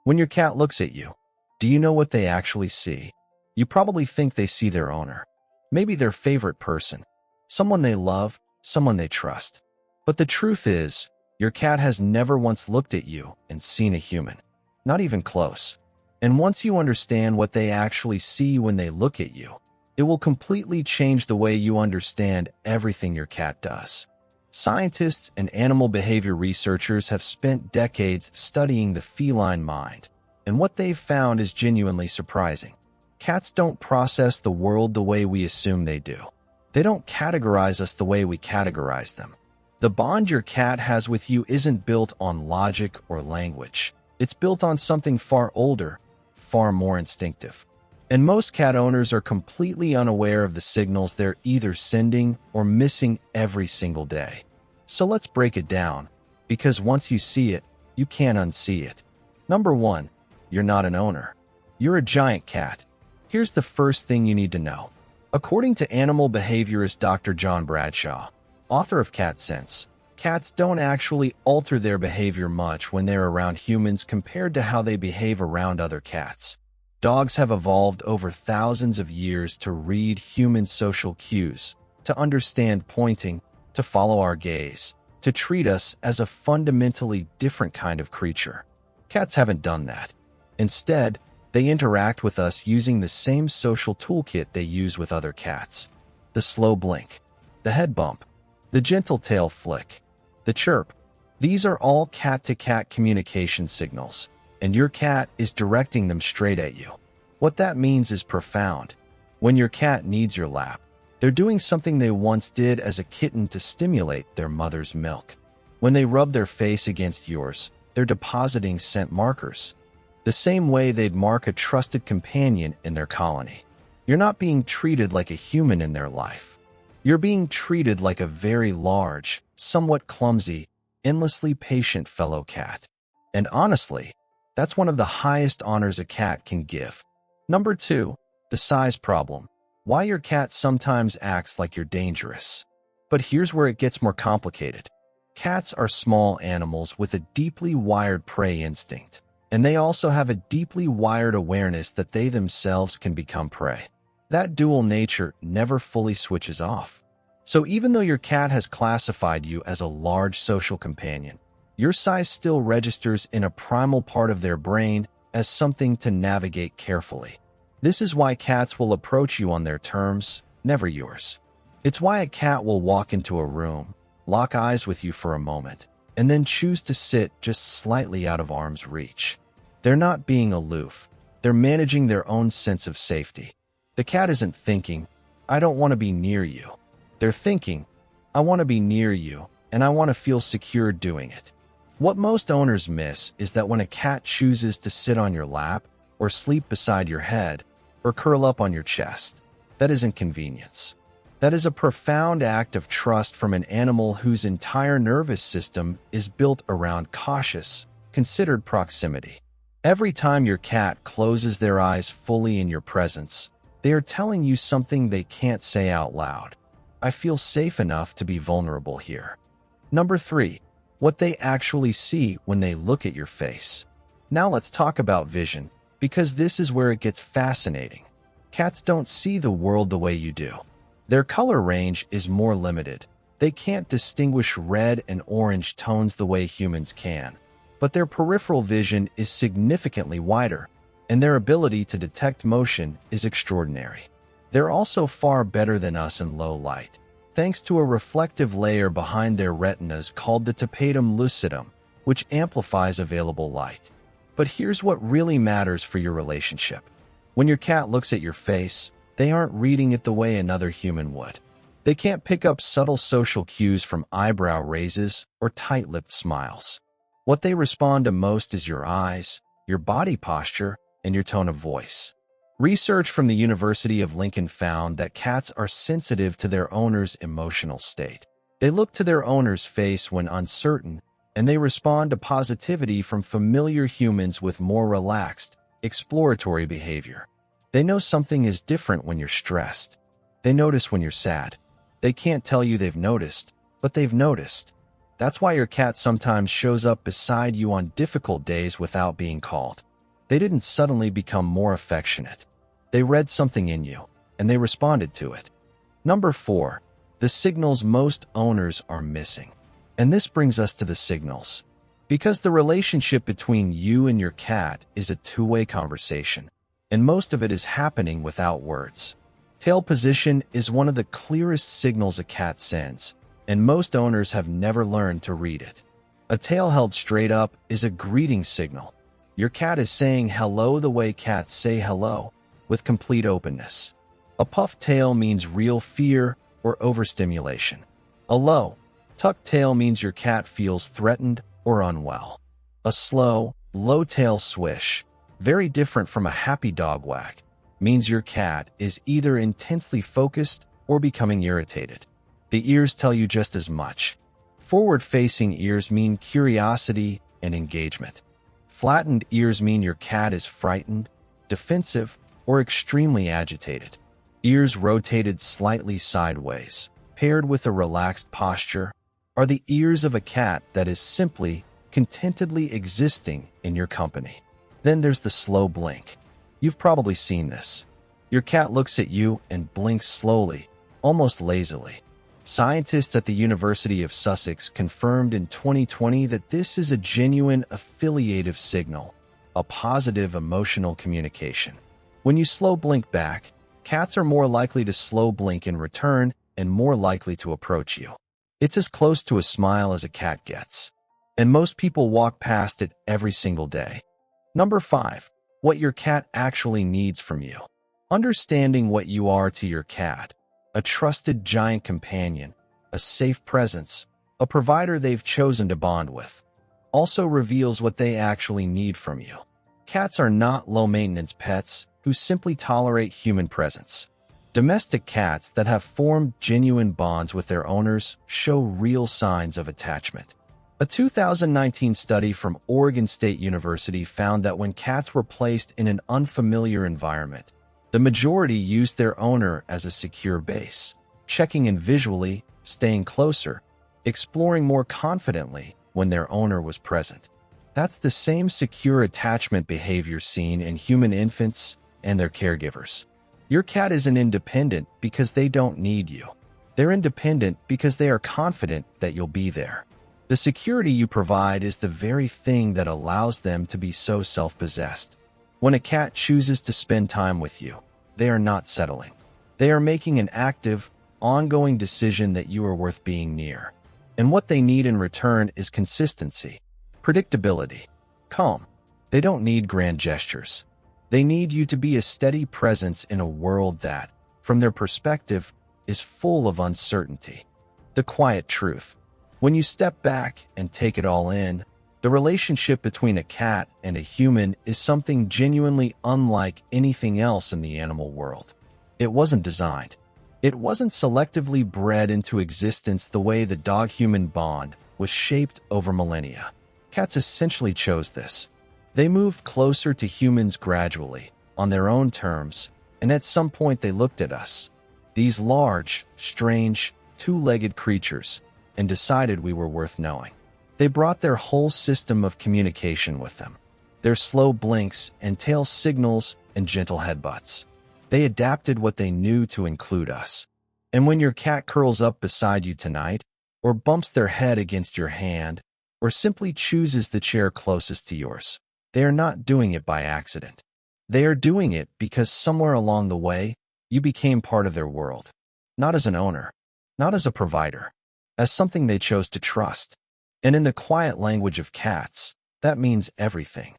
When your cat looks at you, do you know what they actually see? You probably think they see their owner. Maybe their favorite person. Someone they love, someone they trust. But the truth is, your cat has never once looked at you and seen a human. Not even close. And once you understand what they actually see when they look at you, it will completely change the way you understand everything your cat does. Scientists and animal behavior researchers have spent decades studying the feline mind, and what they've found is genuinely surprising. Cats don't process the world the way we assume they do. They don't categorize us the way we categorize them. The bond your cat has with you isn't built on logic or language. It's built on something far older, far more instinctive. And most cat owners are completely unaware of the signals they're either sending or missing every single day. So let's break it down, because once you see it, you can't unsee it. Number 1, you're not an owner. You're a giant cat. Here's the first thing you need to know. According to animal behaviorist Dr. John Bradshaw, author of Cat Sense, cats don't actually alter their behavior much when they're around humans compared to how they behave around other cats. Dogs have evolved over thousands of years to read human social cues, to understand pointing, to follow our gaze, to treat us as a fundamentally different kind of creature. Cats haven't done that. Instead, they interact with us using the same social toolkit they use with other cats. The slow blink, the head bump, the gentle tail flick, the chirp. These are all cat-to-cat communication signals, and your cat is directing them straight at you. What that means is profound. When your cat needs your lap, they're doing something they once did as a kitten to stimulate their mother's milk. When they rub their face against yours, they're depositing scent markers, the same way they'd mark a trusted companion in their colony. You're not being treated like a human in their life. You're being treated like a very large, somewhat clumsy, endlessly patient fellow cat. And honestly, that's one of the highest honors a cat can give. Number 2, the size problem. Why your cat sometimes acts like you're dangerous. But here's where it gets more complicated. Cats are small animals with a deeply wired prey instinct, and they also have a deeply wired awareness that they themselves can become prey. That dual nature never fully switches off. So even though your cat has classified you as a large social companion, your size still registers in a primal part of their brain as something to navigate carefully. This is why cats will approach you on their terms, never yours. It's why a cat will walk into a room, lock eyes with you for a moment, and then choose to sit just slightly out of arm's reach. They're not being aloof. They're managing their own sense of safety. The cat isn't thinking, I don't want to be near you. They're thinking, I want to be near you, and I want to feel secure doing it. What most owners miss is that when a cat chooses to sit on your lap, or sleep beside your head, or curl up on your chest, that isn't convenience. That is a profound act of trust from an animal whose entire nervous system is built around cautious, considered proximity. Every time your cat closes their eyes fully in your presence, they are telling you something they can't say out loud. I feel safe enough to be vulnerable here. Number 3, what they actually see when they look at your face. Now let's talk about vision, because this is where it gets fascinating. Cats don't see the world the way you do. Their color range is more limited. They can't distinguish red and orange tones the way humans can. But their peripheral vision is significantly wider, and their ability to detect motion is extraordinary. They're also far better than us in low light, thanks to a reflective layer behind their retinas called the tapetum lucidum, which amplifies available light. But here's what really matters for your relationship. When your cat looks at your face, they aren't reading it the way another human would. They can't pick up subtle social cues from eyebrow raises or tight-lipped smiles. What they respond to most is your eyes, your body posture, and your tone of voice. Research from the University of Lincoln found that cats are sensitive to their owner's emotional state. They look to their owner's face when uncertain, and they respond to positivity from familiar humans with more relaxed, exploratory behavior. They know something is different when you're stressed. They notice when you're sad. They can't tell you they've noticed, but they've noticed. That's why your cat sometimes shows up beside you on difficult days without being called. They didn't suddenly become more affectionate. They read something in you, and they responded to it. Number 4. The signals most owners are missing. And this brings us to the signals. Because the relationship between you and your cat is a two-way conversation, and most of it is happening without words. Tail position is one of the clearest signals a cat sends, and most owners have never learned to read it. A tail held straight up is a greeting signal. Your cat is saying hello the way cats say hello, with complete openness. A puffed tail means real fear or overstimulation. A low, tucked tail means your cat feels threatened or unwell. A slow, low tail swish, very different from a happy dog wag, means your cat is either intensely focused or becoming irritated. The ears tell you just as much. Forward-facing ears mean curiosity and engagement. Flattened ears mean your cat is frightened, defensive, or extremely agitated. Ears rotated slightly sideways, paired with a relaxed posture, are the ears of a cat that is simply, contentedly existing in your company. Then there's the slow blink. You've probably seen this. Your cat looks at you and blinks slowly, almost lazily. Scientists at the University of Sussex confirmed in 2020 that this is a genuine affiliative signal, a positive emotional communication. When you slow blink back, cats are more likely to slow blink in return and more likely to approach you. It's as close to a smile as a cat gets, and most people walk past it every single day. Number 5. What your cat actually needs from you. Understanding what you are to your cat, a trusted giant companion, a safe presence, a provider they've chosen to bond with, also reveals what they actually need from you. Cats are not low-maintenance pets who simply tolerate human presence. Domestic cats that have formed genuine bonds with their owners show real signs of attachment. A 2019 study from Oregon State University found that when cats were placed in an unfamiliar environment, the majority used their owner as a secure base, checking in visually, staying closer, exploring more confidently when their owner was present. That's the same secure attachment behavior seen in human infants and their caregivers. Your cat isn't independent because they don't need you. They're independent because they are confident that you'll be there. The security you provide is the very thing that allows them to be so self-possessed. When a cat chooses to spend time with you, they are not settling. They are making an active, ongoing decision that you are worth being near. And what they need in return is consistency, predictability, calm. They don't need grand gestures. They need you to be a steady presence in a world that, from their perspective, is full of uncertainty. The quiet truth. When you step back and take it all in, the relationship between a cat and a human is something genuinely unlike anything else in the animal world. It wasn't designed. It wasn't selectively bred into existence the way the dog-human bond was shaped over millennia. Cats essentially chose this. They moved closer to humans gradually, on their own terms, and at some point they looked at us, these large, strange, two-legged creatures, and decided we were worth knowing. They brought their whole system of communication with them, their slow blinks and tail signals and gentle headbutts. They adapted what they knew to include us. And when your cat curls up beside you tonight, or bumps their head against your hand, or simply chooses the chair closest to yours, they are not doing it by accident. They are doing it because somewhere along the way, you became part of their world. Not as an owner, not as a provider, as something they chose to trust. And in the quiet language of cats, that means everything.